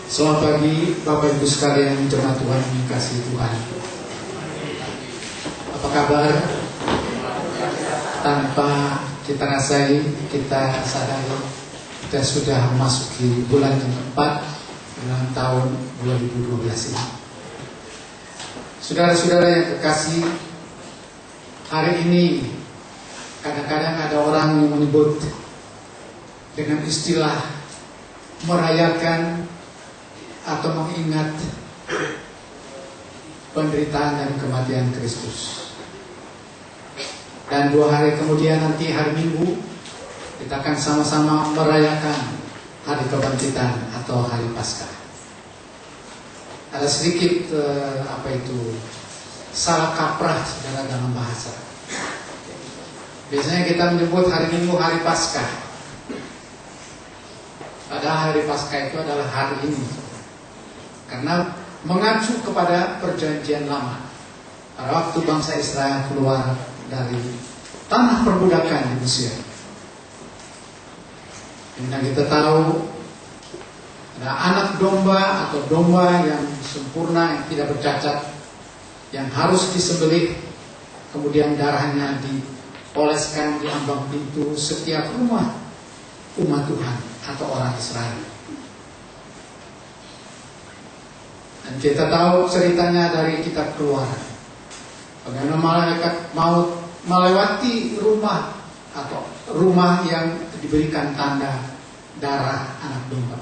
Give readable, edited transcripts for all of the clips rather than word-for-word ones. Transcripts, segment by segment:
Selamat pagi Bapak Ibu sekalian, jemaat Tuhan yang kasih Tuhan. Apa kabar? Tanpa kita rasai, kita sadari kita sudah memasuki bulan yang keempat dalam tahun 2012 ini. Saudara-saudara yang kekasih, hari ini kadang-kadang ada orang yang menyebut dengan istilah merayakan atau mengingat penderitaan dan kematian Kristus. Dan 2 hari kemudian nanti hari Minggu kita akan sama-sama merayakan hari kebangkitan atau hari Paskah. Ada sedikit salah kaprah saudara dalam bahasa. Biasanya kita menyebut hari Minggu hari Paskah. Padahal hari Paskah itu adalah hari ini. Karena mengacu kepada perjanjian lama. Pada waktu bangsa Israel keluar dari tanah perbudakan di Mesir. Dan kita tahu ada anak domba atau domba yang sempurna, yang tidak bercacat, yang harus disembelih, kemudian darahnya dioleskan di ambang pintu setiap rumah umat Tuhan atau orang Israel. Dan kita tahu ceritanya dari kitab Keluaran. Bagaimana malaikat maut melewati rumah atau rumah yang diberikan tanda darah anak domba.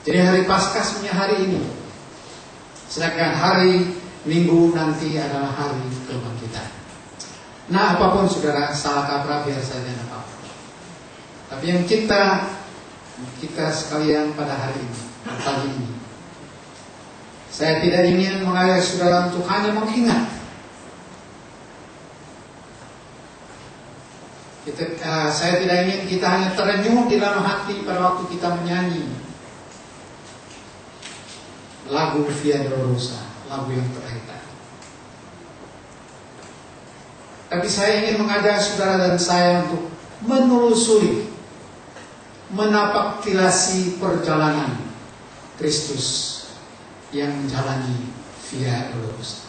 Jadi hari Paskah sebenarnya hari ini. Sedangkan hari Minggu nanti adalah hari kebangkitan. Nah, apapun saudara, salah kaprah biar saja apa-apa. Tapi yang kita sekalian pada hari ini, pagi ini, saya tidak ingin mengajak saudara untuk hanya mengingat. Saya tidak ingin kita hanya terenyuh di dalam hati pada waktu kita menyanyi lagu Via Dolorosa, lagu yang terakhir. Tapi saya ingin mengajak saudara dan saya untuk menelusuri, menapaktilasi perjalanan Kristus yang menjalani Via Dolorosa.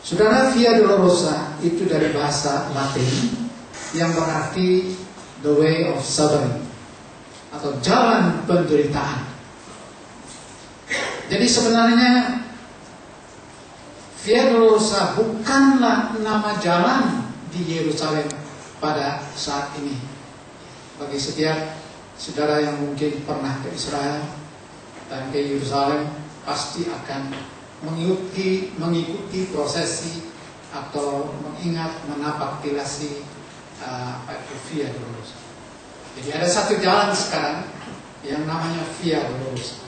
Saudara, Via Dolorosa itu dari bahasa Latin yang berarti the way of suffering atau jalan penderitaan. Jadi sebenarnya Via Dolorosa bukanlah nama jalan di Yerusalem pada saat ini. Bagi setiap saudara yang mungkin pernah ke Israel dan ke Yerusalem, pasti akan mengikuti prosesi atau mengingat, menapaktilasi Via Dolorosa. Jadi ada satu jalan sekarang yang namanya Via Dolorosa.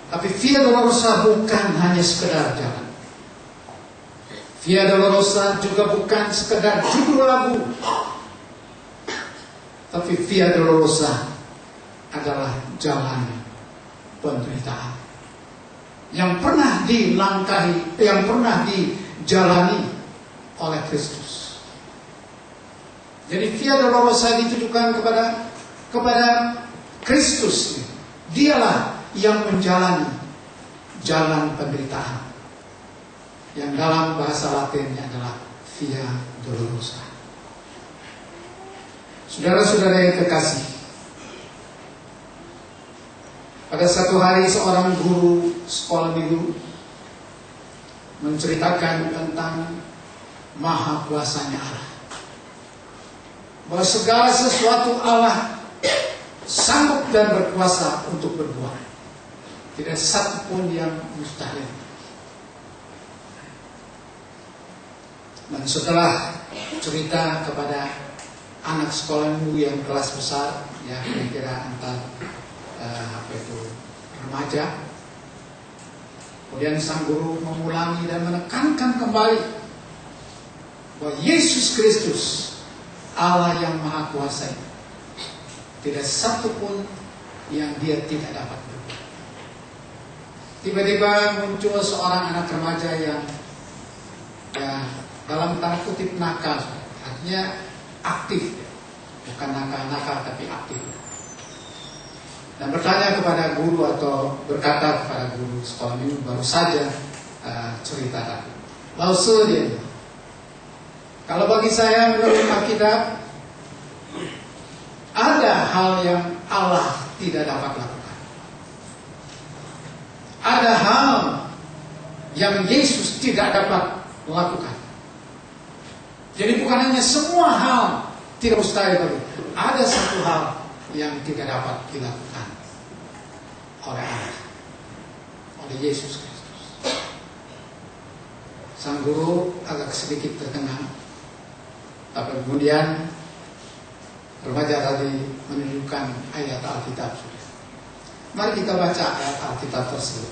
Tapi Via Dolorosa bukan hanya sekedar jalan. Via Dolorosa juga bukan sekedar judul lagu. Tapi Via Dolorosa adalah jalan penderitaan yang pernah dilangkahi, yang pernah dijalani oleh Kristus. Jadi Via Dolorosa ditujukan kepada Kristus. Dialah yang menjalani jalan penderitaan, yang dalam bahasa Latinnya adalah Via Dolorosa. Saudara-saudara yang kekasih, pada satu hari seorang guru sekolah minggu menceritakan tentang maha kuasanya Allah. Bahwa segala sesuatu Allah sanggup dan berkuasa untuk berbuat. Tidak satu pun yang mustahil. Dan setelah cerita kepada anak sekolah minggu yang kelas besar, ya kira-kira antar remaja. Kemudian sang guru mengulangi dan menekankan kembali bahwa Yesus Kristus, Allah yang Maha Kuasa, tidak satu pun yang dia tidak dapat berbuat. Tiba-tiba muncul seorang anak remaja yang dalam tanda kutip nakal, artinya aktif, bukan nakal-nakal tapi aktif. dan bertanya kepada guru atau berkata kepada guru sekolah minggu baru saja cerita tadi. Lalu dia bilang, kalau bagi saya menurut Alkitab ada hal yang Allah tidak dapat lakukan. Ada hal yang Yesus tidak dapat lakukan. Jadi bukan hanya semua hal tidak mustahil bagi. Ada satu hal yang tidak dapat dilakukan oleh Allah, oleh Yesus Kristus. Sang guru agak sedikit terkenang, tapi kemudian remaja tadi menunjukkan ayat Alkitab. Mari kita baca ayat Alkitab tersebut.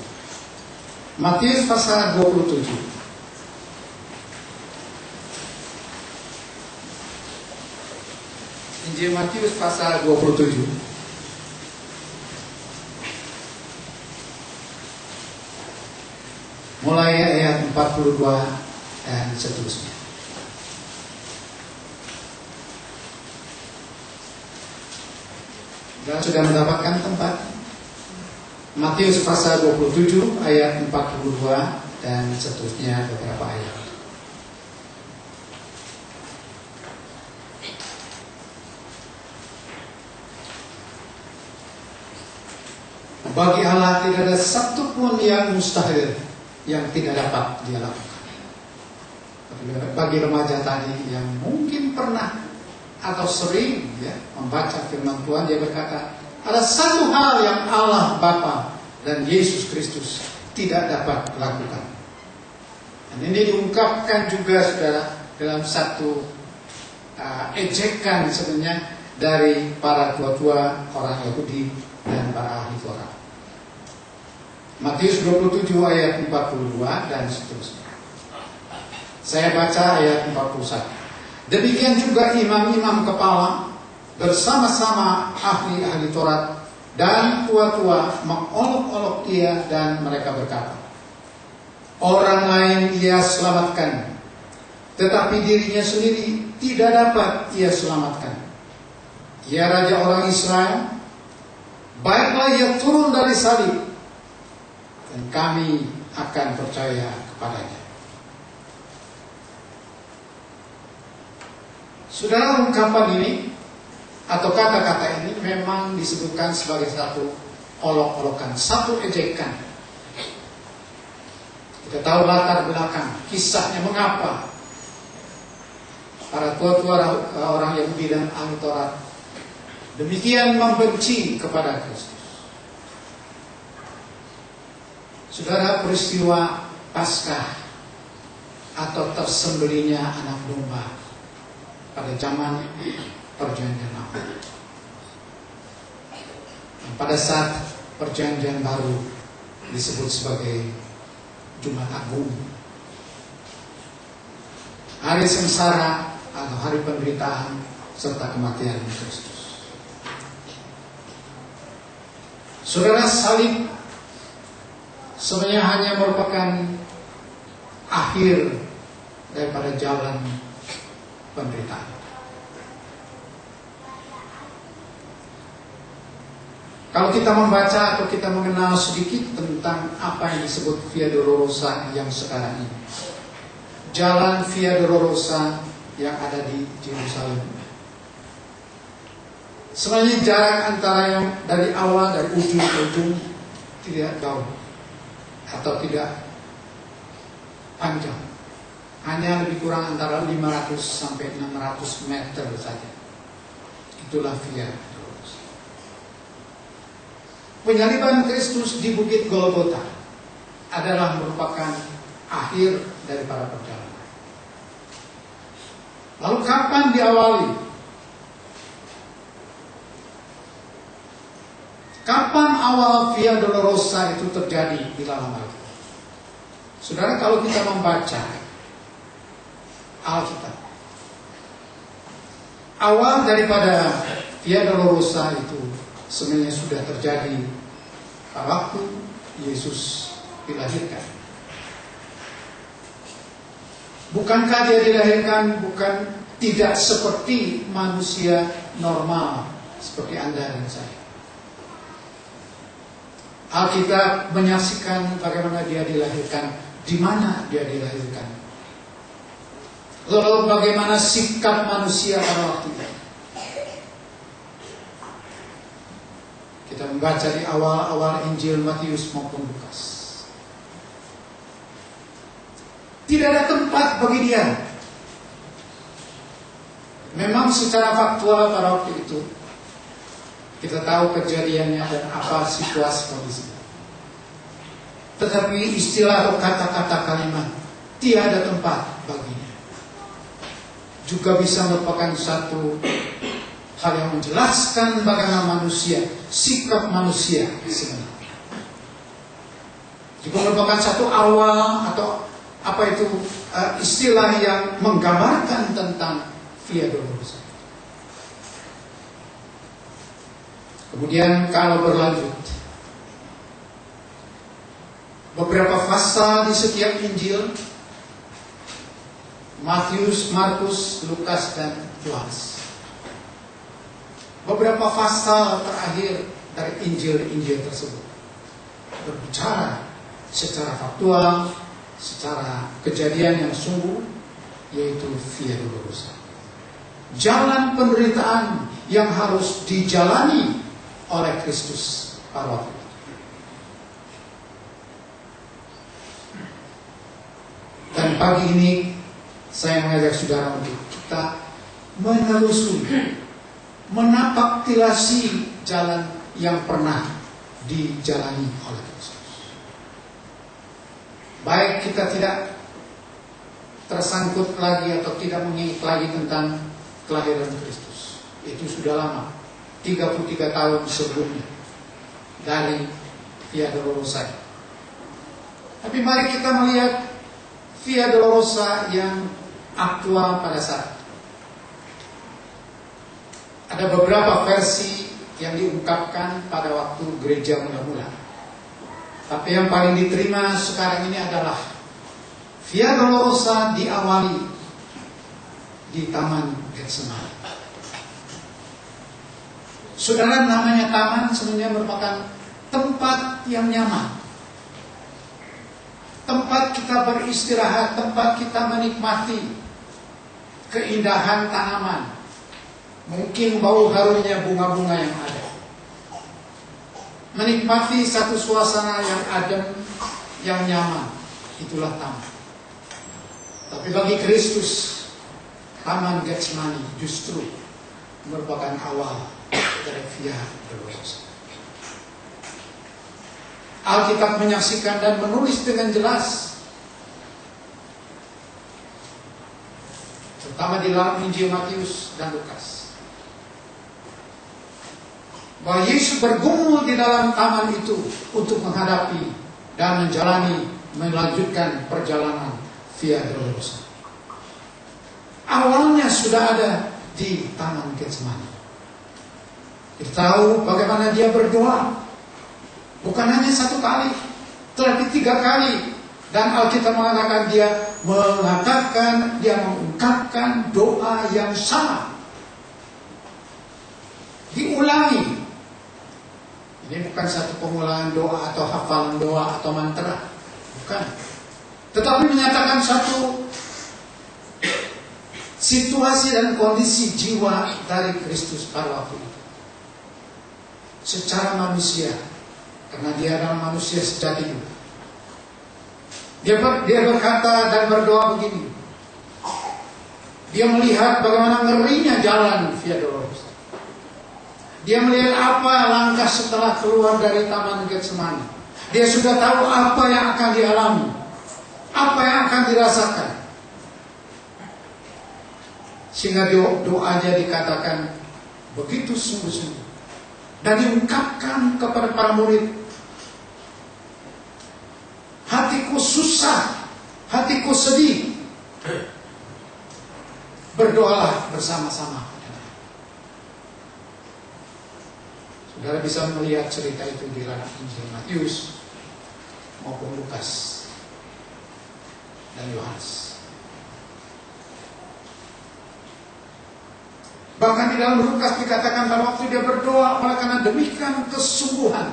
Matius pasal 27. Injil Matius pasal 27. Mulai ayat 42 dan seterusnya. Dan sudah mendapatkan tempat. Matius pasal 27 ayat 42 dan seterusnya beberapa ayat. Bagi Allah tidak ada satu pun yang mustahil yang tidak dapat dia lakukan. Bagi remaja tadi yang mungkin pernah atau sering membaca firman Tuhan, dia berkata, ada satu hal yang Allah Bapa dan Yesus Kristus tidak dapat lakukan. Dan ini diungkapkan juga saudara dalam satu ejekan sebenarnya dari para tua-tua orang Yahudi dan para ahli Taurat. Matius 27 ayat 42 dan seterusnya. Saya baca ayat 41. Demikian juga imam-imam kepala bersama-sama ahli-ahli Taurat dan tua-tua mengolok-olok dia, dan mereka berkata, orang lain ia selamatkan, tetapi dirinya sendiri tidak dapat ia selamatkan. Ia raja orang Israel, baiklah ia turun dari salib, dan kami akan percaya kepadanya. Saudara, ungkapan ini atau kata-kata ini memang disebutkan sebagai satu olok-olokan, satu ejekan. Kita tahu latar belakang kisahnya, mengapa para tua-tua orang Yahudi dan ahli Taurat demikian membenci kepada Kristus. Saudara, peristiwa Paskah atau tersembelihnya anak domba pada zaman Perjanjian Lama. Pada saat Perjanjian Baru disebut sebagai Jumat Agung, hari sengsara atau hari penderitaan serta kematian Kristus. Saudara, salib sebenarnya hanya merupakan akhir daripada jalan penderitaan. Kalau kita membaca atau kita mengenal sedikit tentang apa yang disebut Via Dolorosa yang sekarang ini, jalan Via Dolorosa yang ada di Yerusalem, sebenarnya jarak antara yang dari awal, dari ujung ke ujung tidak jauh atau tidak panjang, hanya lebih kurang antara 500 sampai 600 meter saja. Itulah Via Dolorosa. Penyaliban Kristus di Bukit Golgota adalah merupakan akhir dari para perjalanan. Lalu kapan diawali? Kapan awal Via Dolorosa itu terjadi di dalam Alkitab? Saudara, kalau kita membaca Alkitab, awal daripada Via Dolorosa itu sebenarnya sudah terjadi pada waktu Yesus dilahirkan. Bukankah dia dilahirkan bukan tidak seperti manusia normal seperti Anda dan saya? Alkitab menyaksikan bagaimana dia dilahirkan, di mana dia dilahirkan. Lalu bagaimana sikap manusia pada waktu itu. Kita membaca di awal-awal Injil Matius maupun Lukas. Tidak ada tempat bagi dia. Memang secara faktual pada waktu itu kita tahu kejadiannya dan apa situasi kondisinya. Tetapi istilah atau kata-kata kalimat tiada tempat baginya. Juga bisa merupakan satu hal yang menjelaskan bagaimana manusia, sikap manusia sebenarnya. Juga merupakan satu awal atau apa itu istilah yang menggambarkan tentang Via Dolorosa. Kemudian kalau berlanjut, beberapa pasal di setiap Injil, Matius, Markus, Lukas, dan Yohanes. Beberapa pasal terakhir dari Injil-Injil tersebut berbicara secara faktual, secara kejadian yang sungguh, yaitu Via Dolorosa. Jalan penderitaan yang harus dijalani oleh Kristus pada waktu itu. Dan pagi ini saya mengajak saudara untuk kita menelusuri, menapaktilasi jalan yang pernah dijalani oleh Kristus. Baik kita tidak tersangkut lagi atau tidak mengingat lagi tentang kelahiran Kristus. Itu sudah lama, 33 tahun sebelumnya dari Via Dolorosa. Tapi mari kita melihat Via Dolorosa yang aktual pada saat. Ada beberapa versi yang diungkapkan pada waktu gereja mula-mula. Tapi yang paling diterima sekarang ini adalah Via Dolorosa diawali di Taman Getsemani. Saudara, namanya taman sebenarnya merupakan tempat yang nyaman. Tempat kita beristirahat, tempat kita menikmati keindahan tanaman. Mungkin bau harumnya bunga-bunga yang ada. Menikmati satu suasana yang adem, yang nyaman. Itulah taman. Tapi bagi Kristus, Taman Getsemani justru merupakan awal dari Via Dolorosa. Alkitab menyaksikan dan menulis dengan jelas, terutama di dalam Injil Matius dan Lukas, bahwa Yesus bergumul di dalam taman itu untuk menghadapi dan melanjutkan perjalanan Via Dolorosa. Awalnya sudah ada di Taman Getsemani. Kita tahu bagaimana dia berdoa. Bukan hanya satu kali, tetapi 3 kali. Dan Alkitab mengatakan dia mengungkapkan doa yang sama. Diulangi. Ini bukan satu pengulangan doa atau hafalan doa atau mantra. Bukan. Tetapi menyatakan satu situasi dan kondisi jiwa dari Kristus pada waktu itu. Secara manusia, karena dia adalah manusia sejati. Dia berkata dan berdoa begini. Dia melihat bagaimana ngerinya jalan Via Dolorosa. Dia melihat apa langkah setelah keluar dari Taman Getsemani. Dia sudah tahu apa yang akan dialami, apa yang akan dirasakan. Sehingga doanya dikatakan begitu sungguh-sungguh. Dan diungkapkan kepada para murid. Hatiku susah, hatiku sedih. Berdoalah bersama-sama. Saudara bisa melihat cerita itu di dalam Injil Matius maupun Lukas dan Yohanes. Bahkan di dalam Lukas dikatakan pada waktu dia berdoa, oleh karena demikian kesungguhan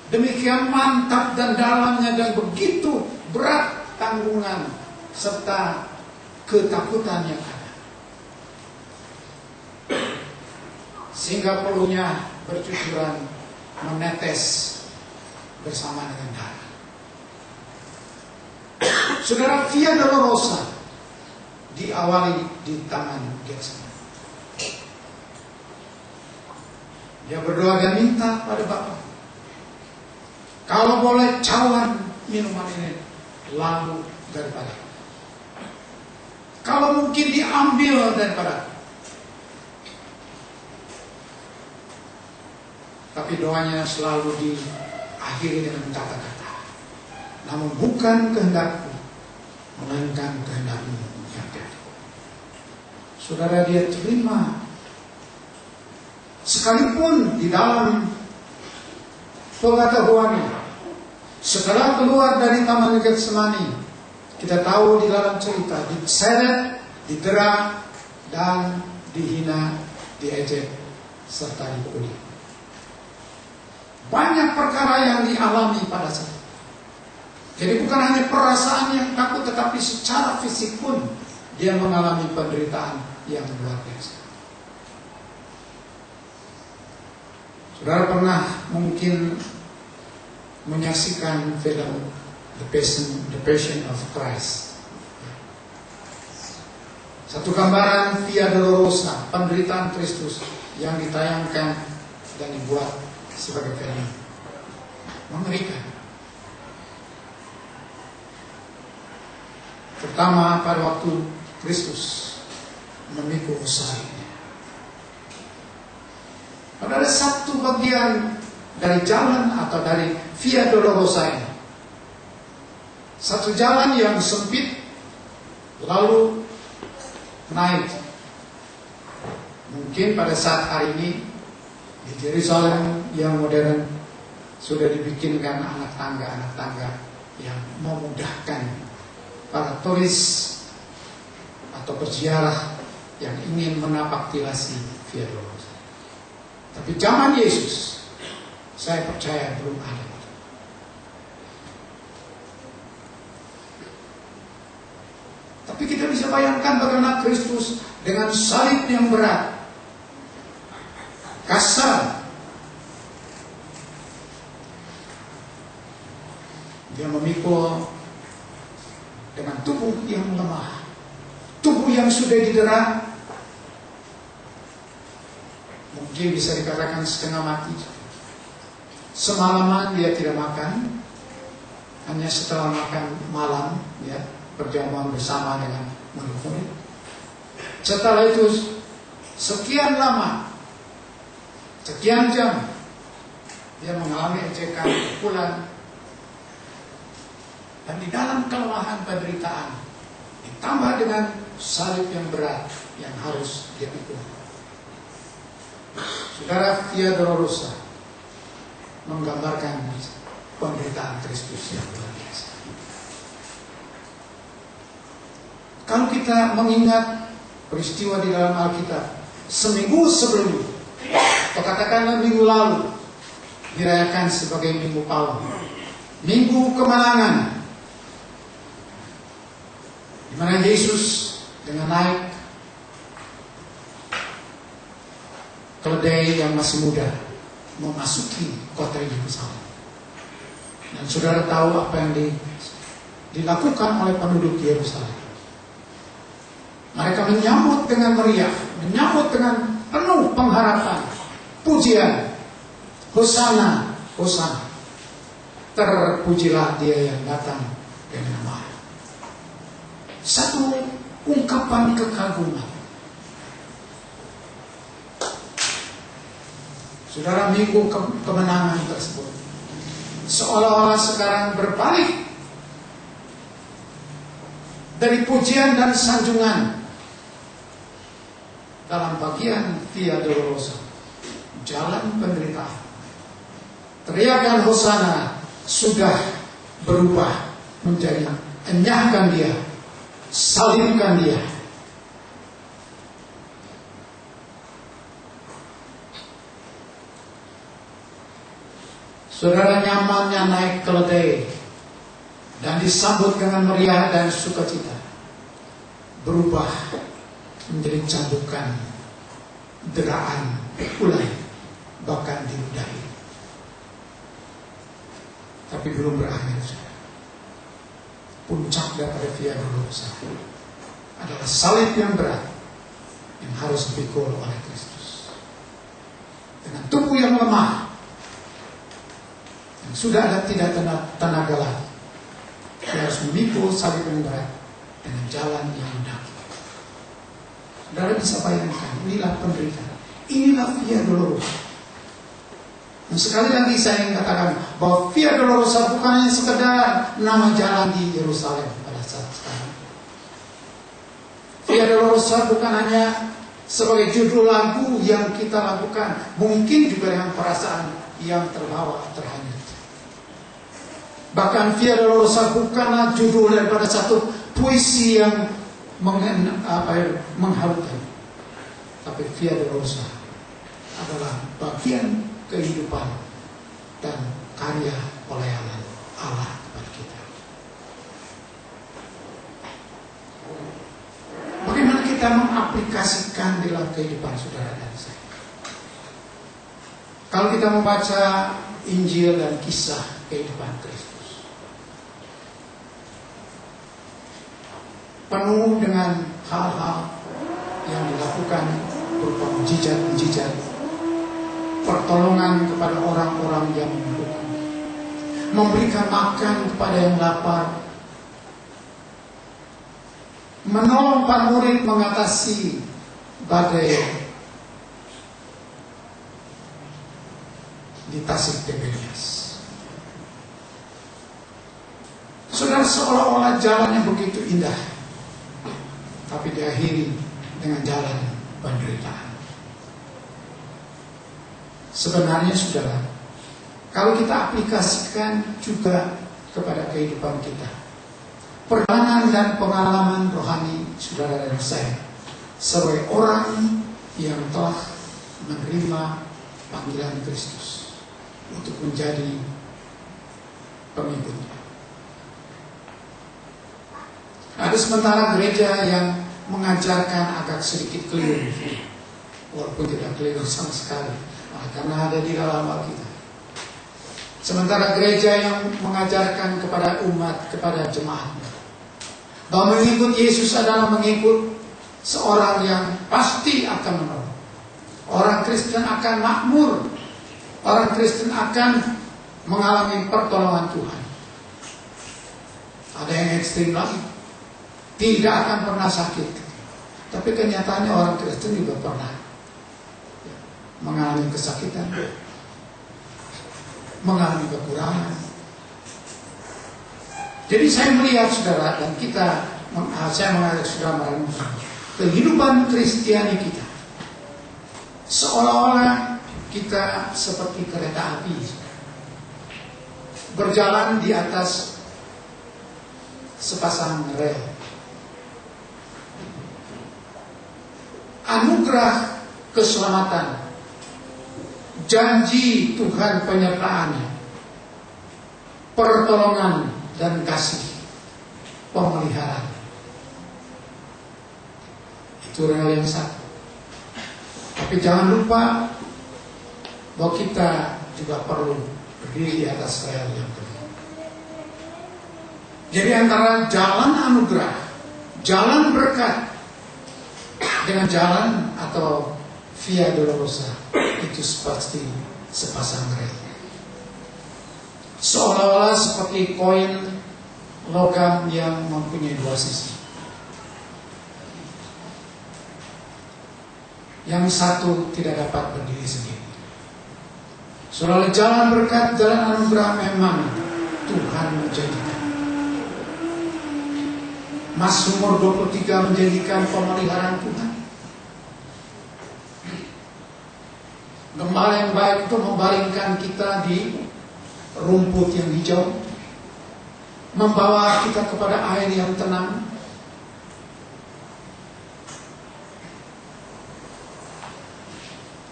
Demikian mantap dan dalamnya dan begitu berat tanggungan serta ketakutan yang ada. Sehingga perlunya bercucuran menetes bersama dengan darah. Saudara, Via Dolorosa diawali di Taman Getsemani. Dia berdoa dan minta pada Bapa, kalau boleh cawan minuman ini lalu daripada, kalau mungkin diambil daripada. Tapi doanya selalu diakhiri dengan kata-kata, namun bukan kehendakku, melainkan kehendakmu yang jadi. Saudara, dia terima. Sekalipun di dalam pengetahuannya, setelah keluar dari Taman Getsemani, kita tahu di dalam cerita diseret, didera, dan dihina, diejek, serta dipukuli. Banyak perkara yang dialami pada saat itu. Jadi bukan hanya perasaan yang takut, tetapi secara fisik pun dia mengalami penderitaan yang luar biasa. Saudara pernah mungkin menyaksikan film The Passion of Christ. Satu gambaran Via Dolorosa, penderitaan Kristus yang ditayangkan dan dibuat sebagai film. Mengerikan. Pertama pada waktu Kristus memikul salibnya. Ada satu bagian dari jalan atau dari Via Dolorosa ini, satu jalan yang sempit lalu naik. Mungkin pada saat hari ini di Yerusalem yang modern sudah dibikinkan anak tangga yang memudahkan para turis atau berziarah yang ingin menapaktilasi Via Dolorosa. Tapi zaman Yesus, saya percaya belum ada. Tapi kita bisa bayangkan bagaimana Kristus dengan salib yang berat, kasar. Dia memikul dengan tubuh yang lemah, tubuh yang sudah didera. Mungkin bisa dikatakan setengah mati. Semalaman dia tidak makan, hanya setelah makan malam ya, perjamuan bersama dengan murid-murid. Setelah itu sekian lama, sekian jam dia mengalami ejekan, pukulan, dan di dalam kelemahan penderitaan ditambah dengan salib yang berat yang harus dia pikul. Saudara, Via Dolorosa menggambarkan penderitaan Kristus yang luar biasa. Kalau kita mengingat peristiwa di dalam Alkitab, seminggu sebelum, atau katakanlah minggu lalu, dirayakan sebagai Minggu Palma, Minggu Kemenangan, di mana Yesus dengan naik keledai yang masih muda memasuki kota Yerusalem. Dan saudara tahu apa yang dilakukan oleh penduduk Yerusalem. Mereka menyambut dengan meriah, menyambut dengan penuh pengharapan, pujian, Hosana, Hosana. Terpujilah dia yang datang dengan nama. Satu ungkapan kekaguman. Saudara, Minggu Kemenangan tersebut seolah-olah sekarang berbalik dari pujian dan sanjungan dalam bagian Via Dolorosa, jalan penderitaan. Teriakan Hosana sudah berubah menjadi enyahkan dia, salibkan dia. Saudara nyamannya naik keledai dan disambut dengan meriah dan sukacita, berubah menjadi cambukan, deraan, ulai, bahkan diludahi. Tapi belum berakhir, saudara. Puncak daripada Via Dolorosa adalah salib yang berat yang harus dipikul oleh Kristus. Dengan tubuh yang lemah, yang sudah ada tidak tenaga lagi, dia harus memikul salib yang berat dengan jalan yang mendaki. Saudara bisa bayangkan, inilah penderitaan, inilah Via Dolorosa. Dan sekali lagi saya ingin katakan bahwa Via Dolorosa bukan hanya sekedar nama jalan di Yerusalem pada saat sekarang. Via Dolorosa bukan hanya sebagai judul lagu yang kita lakukan, mungkin juga dengan perasaan yang terbawa, terhanyut. Bahkan Via Dolorosa bukanlah judul daripada satu puisi yang mengharukan, tapi Via Dolorosa adalah bagian kehidupan dan karya pelayanan Allah kepada kita. Bagaimana kita mengaplikasikan dalam kehidupan saudara dan saya? Kalau kita membaca Injil dan kisah kehidupan Kristus, penuh dengan hal-hal yang dilakukan berupa mujizat-mujizat, pertolongan kepada orang-orang yang membutuhkan, memberikan makan kepada yang lapar, menolong para murid mengatasi badai di Tasik Tiberias. Saudara, seolah-olah jalannya begitu indah, tapi diakhiri dengan jalan penderitaan. Sebenarnya saudara, kalau kita aplikasikan juga kepada kehidupan kita, perjalanan dan pengalaman rohani saudara dan saya sebagai orang yang telah menerima panggilan Kristus untuk menjadi pengikutnya. Ada sementara gereja yang mengajarkan agak sedikit keliru, walaupun tidak keliru sama sekali, karena ada di dalam Alkitab. Sementara gereja yang mengajarkan kepada umat, kepada jemaatnya, bahwa mengikut Yesus adalah mengikut seorang yang pasti akan menolong. Orang Kristen akan makmur, orang Kristen akan mengalami pertolongan Tuhan. Ada yang ekstrim lagi, tidak akan pernah sakit. Tapi kenyataannya orang Kristen juga pernah mengalami kesakitan, mengalami kekurangan. Jadi saya melihat saudara, dan saya mengajak saudara merenungkan kehidupan Kristiani kita, seolah-olah kita seperti kereta api berjalan di atas sepasang rel. Anugerah keselamatan, janji Tuhan penyertaannya, pertolongan dan kasih, pemeliharaan. Itu rel yang satu. Tapi jangan lupa bahwa kita juga perlu berdiri di atas rel yang kedua. Jadi antara jalan anugerah, jalan berkat, dengan jalan atau Via Dolorosa, itu pasti sepasang rel. Seolah-olah seperti koin logam yang mempunyai dua sisi. Yang satu tidak dapat berdiri sendiri. Soalnya jalan berkat, jalan anugerah memang Tuhan menjadikan. Mazmur 23 menjadikan pemeliharaan Tuhan. Gembala yang baik itu membaringkan kita di rumput yang hijau, membawa kita kepada air yang tenang.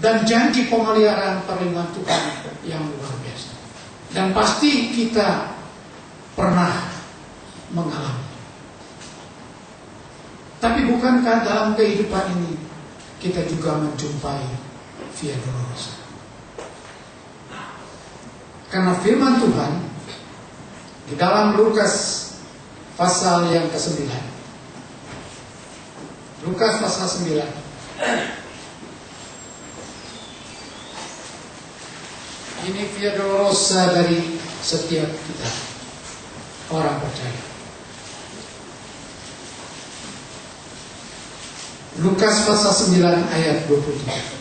Dan janji pemeliharaan perlindungan Tuhan yang luar biasa. Dan pasti kita pernah mengalami. Tapi bukankah dalam kehidupan ini kita juga menjumpai Via Dolorosa? Karena firman Tuhan di dalam Lukas pasal yang ke-9. Lukas pasal 9. Ini Via Dolorosa dari setiap kita, orang percaya. Lukas pasal 9 ayat 23.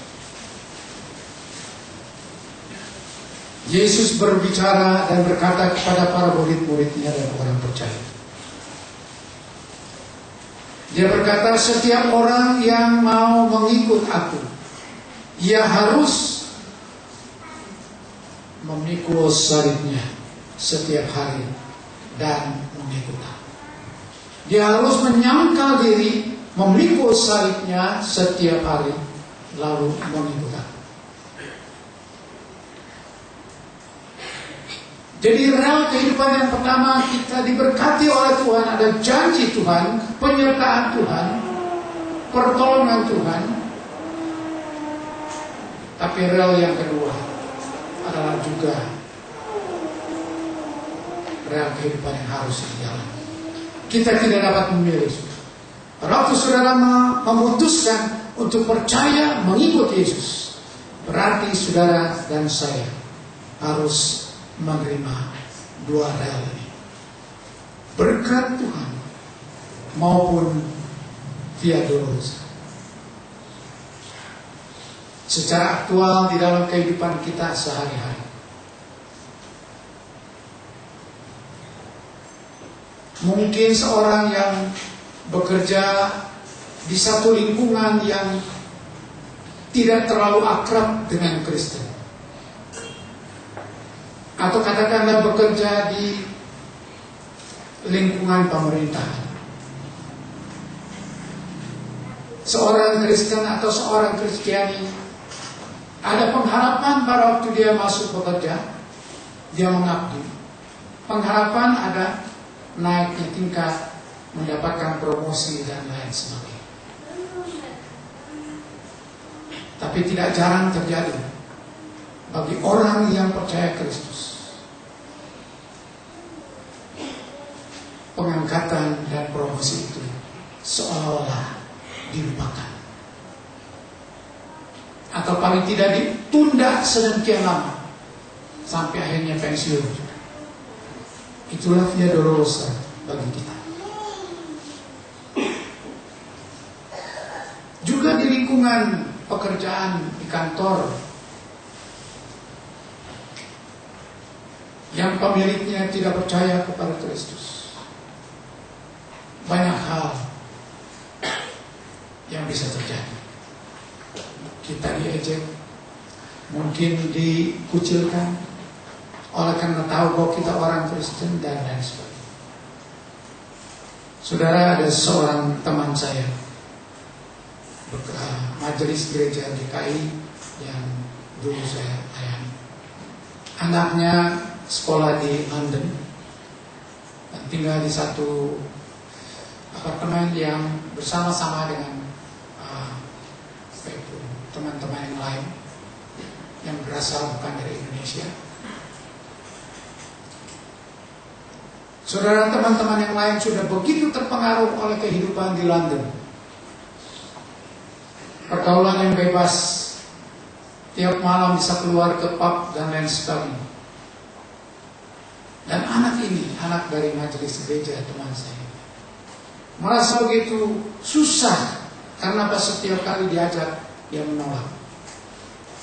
Yesus berbicara dan berkata kepada para murid-muridnya dan orang percaya. Dia berkata, setiap orang yang mau mengikut aku, ia harus memikul salibnya setiap hari dan mengikut aku. Dia harus menyangkal diri, memikul salibnya setiap hari, lalu mengikut aku. Jadi rel kehidupan yang pertama, kita diberkati oleh Tuhan, ada janji Tuhan, penyertaan Tuhan, pertolongan Tuhan. Tapi rel yang kedua adalah juga rel kehidupan yang harus dijalani. Kita tidak dapat memilih. Waktu saudara memutuskan untuk percaya mengikut Yesus, berarti saudara dan saya harus menerima dua rel ini, berkat Tuhan maupun Via Dolorosa. Secara aktual di dalam kehidupan kita sehari-hari, mungkin seorang yang bekerja di satu lingkungan yang tidak terlalu akrab dengan Kristen, atau katakanlah bekerja di lingkungan pemerintahan. Seorang Kristen atau seorang Kristiani ada pengharapan pada waktu dia masuk bekerja, dia mengabdi. Pengharapan ada naiknya tingkat, mendapatkan promosi dan lain sebagainya. Tapi tidak jarang terjadi bagi orang yang percaya Kristus, pengangkatan dan promosi itu seolah-olah dilupakan, atau paling tidak ditunda sedemikian lama sampai akhirnya pensiun. Itulah Via Dolorosa bagi kita. Juga di lingkungan pekerjaan, di kantor, yang pemiliknya tidak percaya kepada Kristus, banyak hal yang bisa terjadi. Kita diejek, mungkin dikucilkan oleh karena tahu bahwa kita orang Kristen dan lain sebagainya. Saudara, ada seorang teman saya, majelis gereja GKI yang dulu saya layani. Anaknya sekolah di London dan tinggal di satu apartemen yang bersama-sama dengan teman-teman yang lain yang berasal bukan dari Indonesia. Saudara, teman-teman yang lain sudah begitu terpengaruh oleh kehidupan di London, pergaulan yang bebas, tiap malam bisa keluar ke pub dan lain sebagainya. Dan anak ini, anak dari majelis gereja teman saya, merasa begitu susah karena setiap kali diajak dia menolak,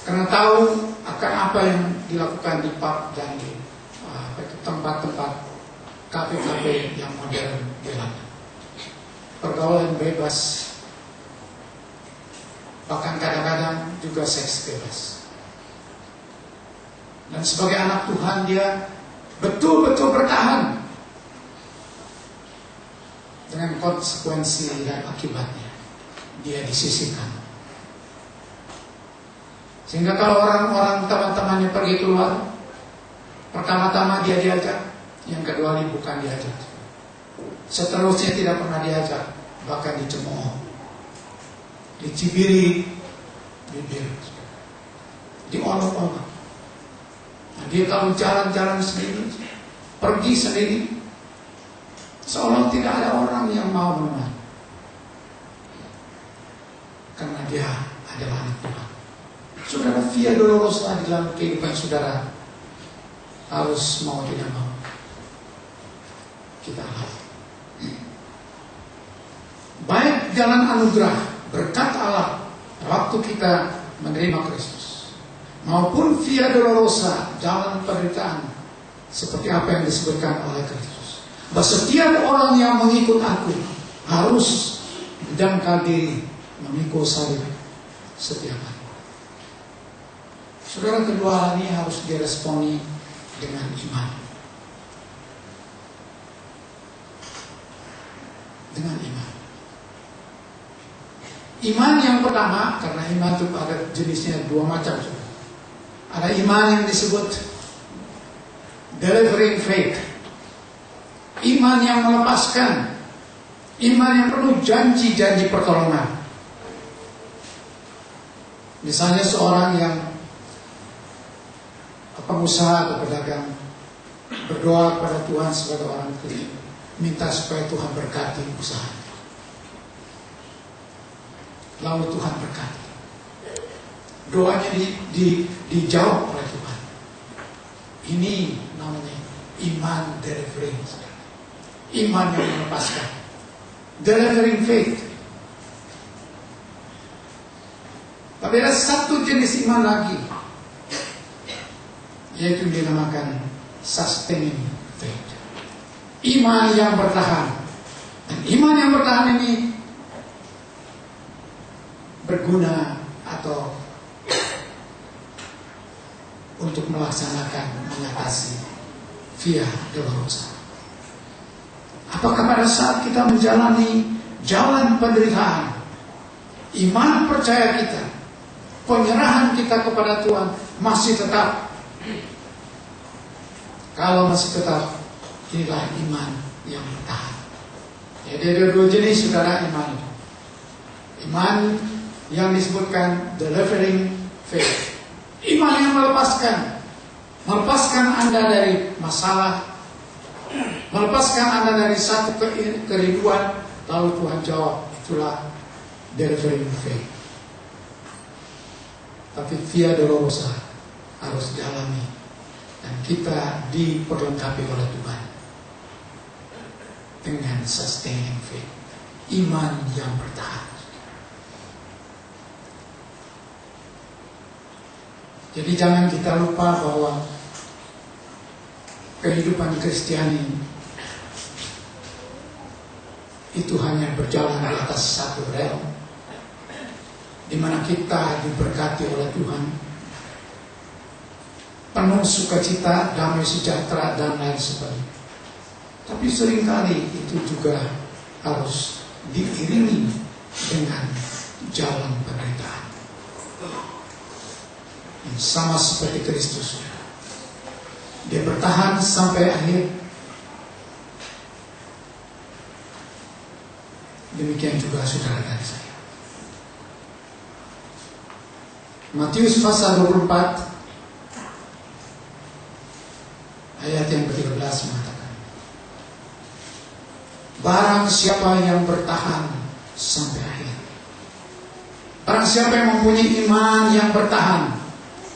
karena tahu akan apa yang dilakukan di pub dan di tempat-tempat kafe-kafe yang modern di London. Pergaulan bebas, bahkan kadang-kadang juga seks bebas. Dan sebagai anak Tuhan dia betul-betul bertahan dengan konsekuensi dan akibatnya. Dia disisihkan. Sehingga kalau orang-orang teman-temannya pergi keluar, Pertama-tama dia diajak, yang kedua ini bukan diajak. Seterusnya tidak pernah diajak, bahkan dicemooh, dicibiri, bibir, diolok-olok. Nah, dia kalau jalan-jalan sendiri, pergi sendiri, seolah tidak ada orang yang mau menemani, karena dia adalah anak Tuhan. Saudara, via dolorosa di dalam kehidupan saudara harus mau tidak mau kita alami. Baik jalan anugerah berkat Allah waktu kita menerima Kristus, maupun via dolorosa jalan penderitaan seperti apa yang disebutkan oleh Kristus. Bahwa setiap orang yang mengikut aku harus mendangkal diri, memikul salib setiap hari. Saudara, kedua hal ini harus diresponi dengan iman. Dengan iman. Iman yang pertama, karena iman itu ada jenisnya dua macam. Ada iman yang disebut delivering faith, iman yang melepaskan, iman yang penuh janji-janji pertolongan. Misalnya seorang yang pengusaha atau pedagang berdoa kepada Tuhan sebagai orang kaya, minta supaya Tuhan berkati usaha. Lalu Tuhan berkati. Doanya dijawab oleh Tuhan. Ini namanya iman delivering. Iman yang melepaskan. Delivering faith. Tapi ada satu jenis iman lagi, yaitu dinamakan sustaining faith. Iman yang bertahan. Dan iman yang bertahan ini berguna atau untuk melaksanakan, mengatasi via dolorosa. Apakah pada saat kita menjalani jalan penderitaan, iman percaya kita, penyerahan kita kepada Tuhan masih tetap? Kalau masih tetap, inilah iman yang bertahan. Jadi ada dua jenis, saudara, iman. Iman yang disebutkan delivering faith, iman yang melepaskan Anda dari masalah, melepaskan Anda dari satu kerinduan, lalu Tuhan jawab, itulah delivering faith. Tapi via dolorosa harus dialami, dan kita diperlengkapi oleh Tuhan dengan sustaining faith, iman yang bertahan. Jadi jangan kita lupa bahwa kehidupan Kristiani itu hanya berjalan di atas satu rel, di mana kita diberkati oleh Tuhan, penuh sukacita, damai sejahtera, dan lain sebagainya. Tapi seringkali itu juga harus diiringi dengan jalan penderitaan. Sama seperti Kristus, dia bertahan sampai akhir. Demikian juga saudara dan saya. Matius pasal 24 ayat yang ke-13 mengatakan, barang siapa yang bertahan sampai akhir, barang siapa yang mempunyai iman yang bertahan,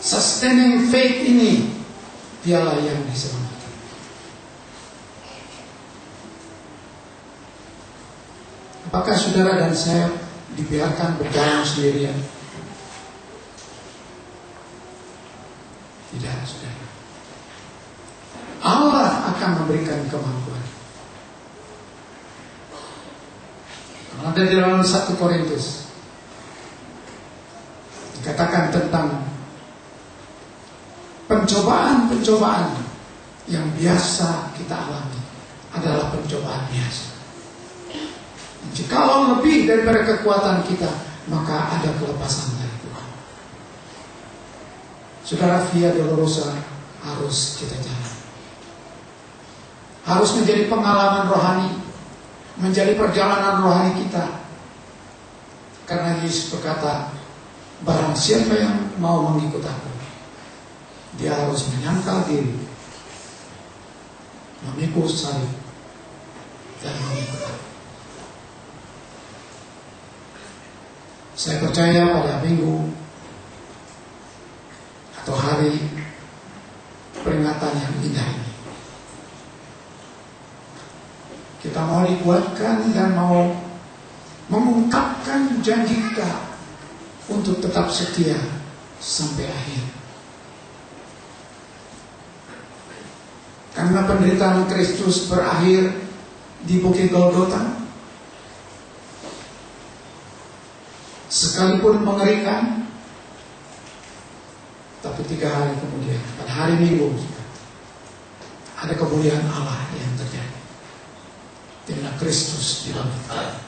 sustaining faith ini, dialah yang diselamatkan. Apakah saudara dan saya dibiarkan berjalan sendirian? Tidak, saudara. Allah akan memberikan kemampuan. Ada di dalam 1 Korintus dikatakan tentang pencobaan-pencobaan yang biasa kita alami adalah pencobaan biasa. Jikalau lebih daripada kekuatan kita, maka ada kelepasan dari Tuhan. Saudara, via dolorosa harus kita jalani. Harus menjadi pengalaman rohani, menjadi perjalanan rohani kita. Karena Yesus berkata, barang siapa yang mau mengikut aku, dia harus menyangkal diri, memikul salib, dan mengikut aku. Saya percaya pada minggu atau hari peringatan yang indah ini, kita mau dikuatkan dan mau mengungkapkan janji kita untuk tetap setia sampai akhir. Karena penderitaan Kristus berakhir di Bukit Golgota, sekalipun mengerikan, tapi 3 hari kemudian, pada hari Minggu, ada kemuliaan Allah yang terjadi. Di mana Kristus dibangkitkan.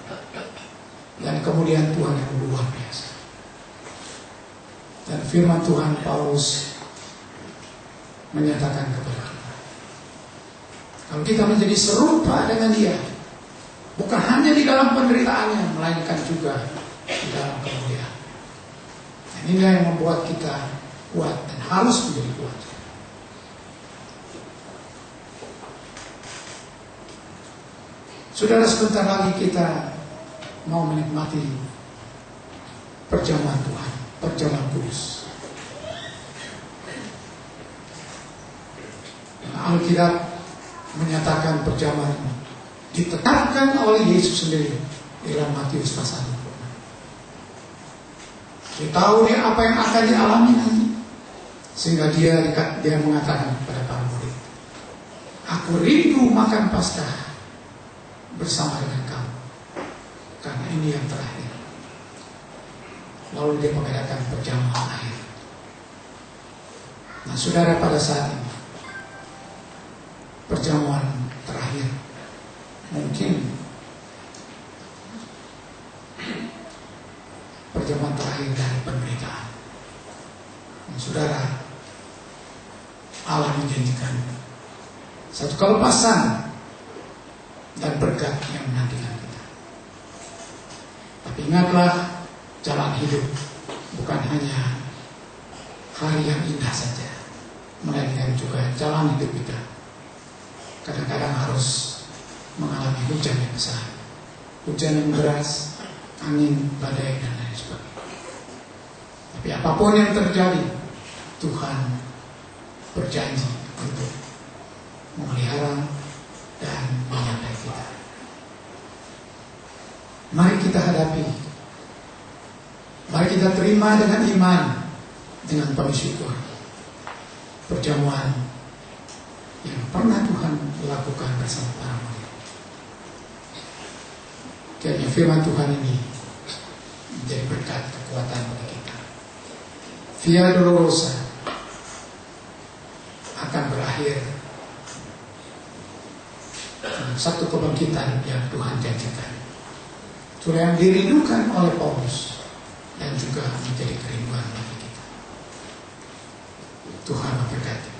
Dan kemudian Tuhan yang luar biasa. Dan firman Tuhan Paulus menyatakan kepada kita, kalau kita menjadi serupa dengan dia, bukan hanya di dalam penderitaannya, melainkan juga di dalam kemuliaan. Dan inilah yang membuat kita kuat dan harus menjadi kuat. Saudara, sebentar lagi kita mau menikmati perjamuan Tuhan, perjamuan kudus. Alkitab menyatakan perjamuan ini ditetapkan oleh Yesus sendiri dalam Matius pasal 26. Dia tahu dia apa yang akan dialami nanti, sehingga dia mengatakan kepada para murid, aku rindu makan Paskah bersama dengan kamu, karena ini yang terakhir. Lalu dia mengadakan perjamuan akhir. Nah, saudara, pada saat ini perjamuan terakhir, mungkin perjamuan terakhir dari penderitaan. Nah, saudara, Allah menjanjikan satu kelepasan dan berkat yang menantikan kita. Tapi ingatlah, jalan hidup bukan hanya hari yang indah saja, melainkan juga jalan hidup kita kadang-kadang harus mengalami hujan yang besar, hujan yang deras, angin, badai, dan lain sebagainya. Tapi apapun yang terjadi, Tuhan berjanji untuk memelihara dan menyertai kita. Mari kita hadapi, mari kita terima dengan iman, dengan penuh syukur perjamuan yang pernah Tuhan lakukan bersama para murid. Kiranya firman Tuhan ini menjadi berkat kekuatan bagi kita. Via Dolorosa akan berakhir satu kebangkitan yang Tuhan janjikan. Itulah yang dirindukan oleh Paulus dan juga menjadi kerinduan bagi kita. Tuhan memberkati.